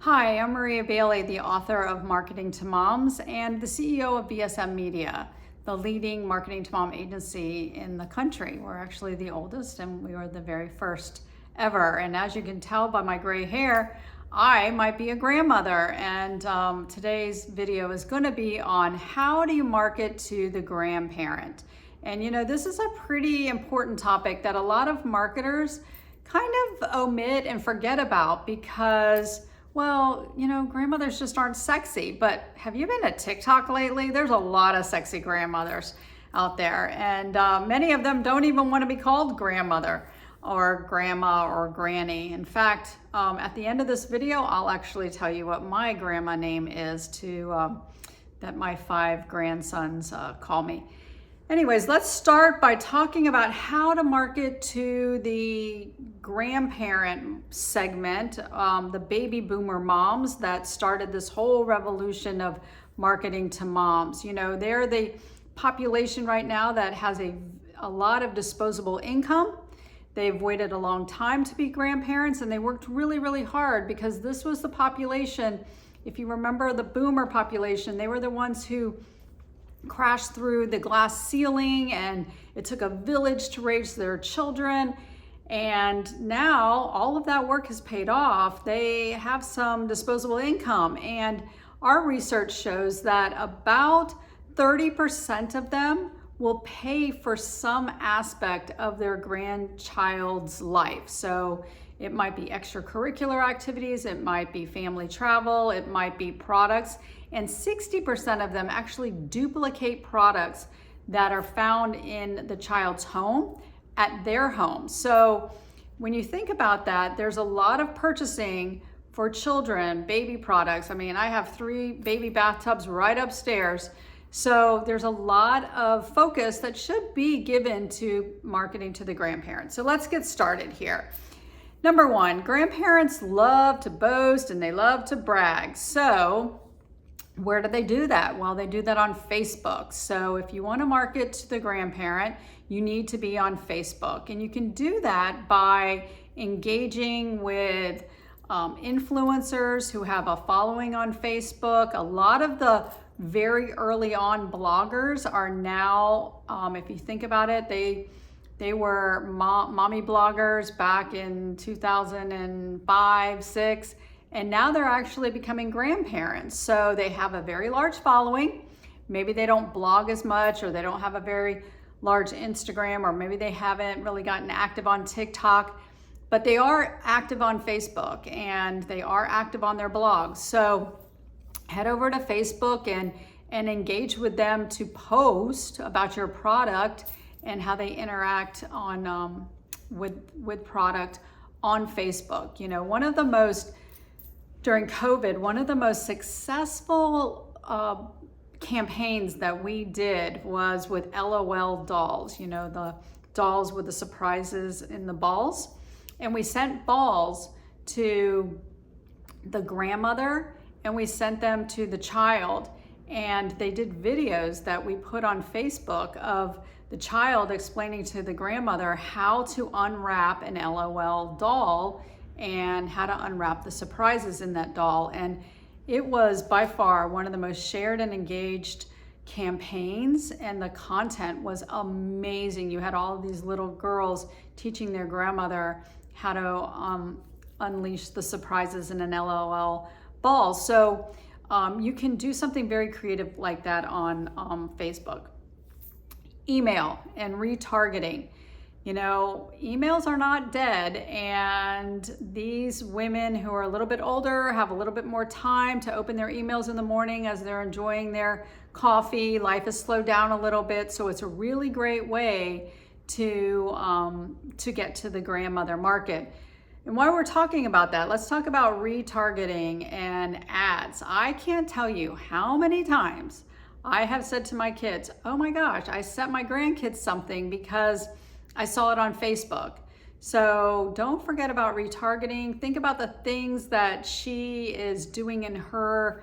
Hi, I'm Maria Bailey, the author of Marketing to Moms and the CEO of BSM Media, the leading marketing to mom agency in the country. We're actually the oldest and we were the very first ever. And as you can tell by my gray hair, I might be a grandmother. And today's video is going to be on how do you market to the grandparent. And this is a pretty important topic that a lot of marketers kind of omit and forget about because grandmothers just aren't sexy. But have you been to TikTok lately? There's a lot of sexy grandmothers out there. And many of them don't even want to be called grandmother or grandma or granny. In fact, at the end of this video, I'll actually tell you what my grandma name is that my 5 grandsons call me. Anyways, let's start by talking about how to market to the grandparent segment, the baby boomer moms that started this whole revolution of marketing to moms. They're the population right now that has a lot of disposable income. They've waited a long time to be grandparents and they worked really, really hard because this was the population. If you remember the boomer population, they were the ones who crashed through the glass ceiling and it took a village to raise their children. And now all of that work has paid off. They have some disposable income. And our research shows that about 30% of them will pay for some aspect of their grandchild's life. So it might be extracurricular activities, it might be family travel, it might be products, and 60% of them actually duplicate products that are found in the child's home at their home. So when you think about that, there's a lot of purchasing for children, baby products. I mean, I have 3 baby bathtubs right upstairs. So there's a lot of focus that should be given to marketing to the grandparents. So let's get started here. Number 1, grandparents love to boast and they love to brag. So where do they do that? Well, they do that on Facebook. So if you want to market to the grandparent, you need to be on Facebook. And you can do that by engaging with influencers who have a following on Facebook. A lot of the very early on bloggers are now, if you think about it, they were mommy bloggers back in 2005, 6, and now they're actually becoming grandparents. So they have a very large following. Maybe they don't blog as much, or they don't have a very large Instagram, or maybe they haven't really gotten active on TikTok, but they are active on Facebook and they are active on their blogs. So head over to Facebook and engage with them to post about your product and how they interact on with product on Facebook. During COVID, one of the most successful campaigns that we did was with LOL dolls, the dolls with the surprises in the balls. And we sent balls to the grandmother and we sent them to the child. And they did videos that we put on Facebook of the child explaining to the grandmother how to unwrap an LOL doll and how to unwrap the surprises in that doll. And it was by far one of the most shared and engaged campaigns, and the content was amazing. You had all of these little girls teaching their grandmother how to unleash the surprises in an LOL ball. So you can do something very creative like that on Facebook. Email and retargeting. Emails are not dead, and these women who are a little bit older have a little bit more time to open their emails in the morning as they're enjoying their coffee. Life has slowed down a little bit, so it's a really great way to get to the grandmother market. And while we're talking about that, let's talk about retargeting and ads. I can't tell you how many times I have said to my kids, oh my gosh, I sent my grandkids something because I saw it on Facebook. So don't forget about retargeting. Think about the things that she is doing in her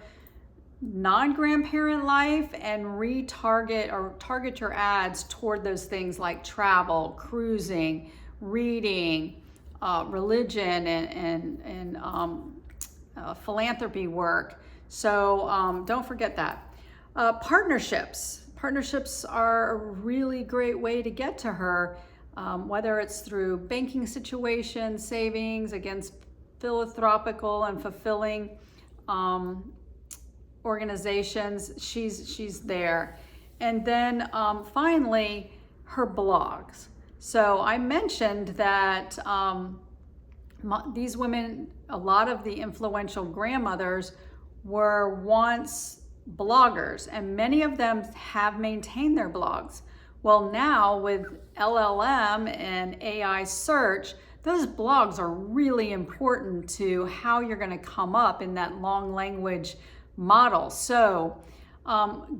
non-grandparent life and retarget or target your ads toward those things like travel, cruising, reading, religion, and philanthropy work. So don't forget that. Partnerships. Partnerships are a really great way to get to her, whether it's through banking situations, savings against philanthropical and fulfilling organizations. She's there. And then finally, her blogs. So I mentioned that these women, a lot of the influential grandmothers were once bloggers, and many of them have maintained their blogs. Well, now with LLM and AI search, those blogs are really important to how you're going to come up in that long language model. So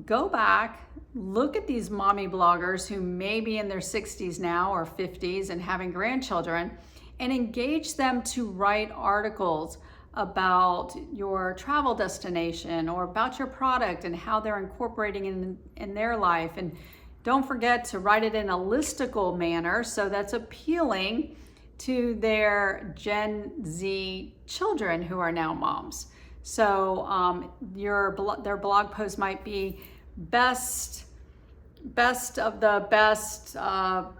go back, look at these mommy bloggers who may be in their 60s now or 50s and having grandchildren, and engage them to write articles about your travel destination or about your product and how they're incorporating in their life. And don't forget to write it in a listicle manner so that's appealing to their Gen Z children who are now moms. So their blog post might be best of the best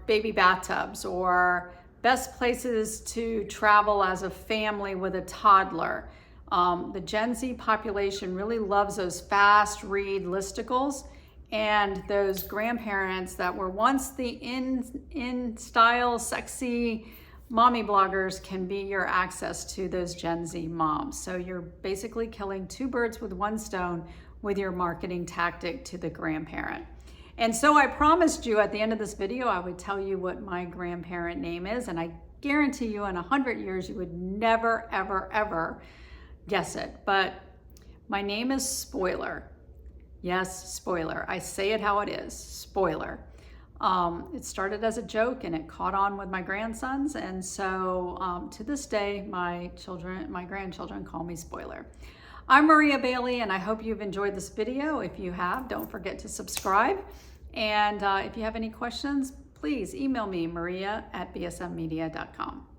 baby bathtubs, or best places to travel as a family with a toddler. The Gen Z population really loves those fast read listicles, and those grandparents that were once the in style, sexy mommy bloggers can be your access to those Gen Z moms. So you're basically killing two birds with one stone with your marketing tactic to the grandparent. And so I promised you at the end of this video, I would tell you what my grandparent name is, and I guarantee you in 100 years, you would never, ever, ever guess it. But my name is Spoiler. Yes, spoiler. I say it how it is, spoiler. It started as a joke and it caught on with my grandsons. And so to this day, my grandchildren call me Spoiler. I'm Maria Bailey, and I hope you've enjoyed this video. If you have, don't forget to subscribe. And if you have any questions, please email me, maria@bsmmedia.com.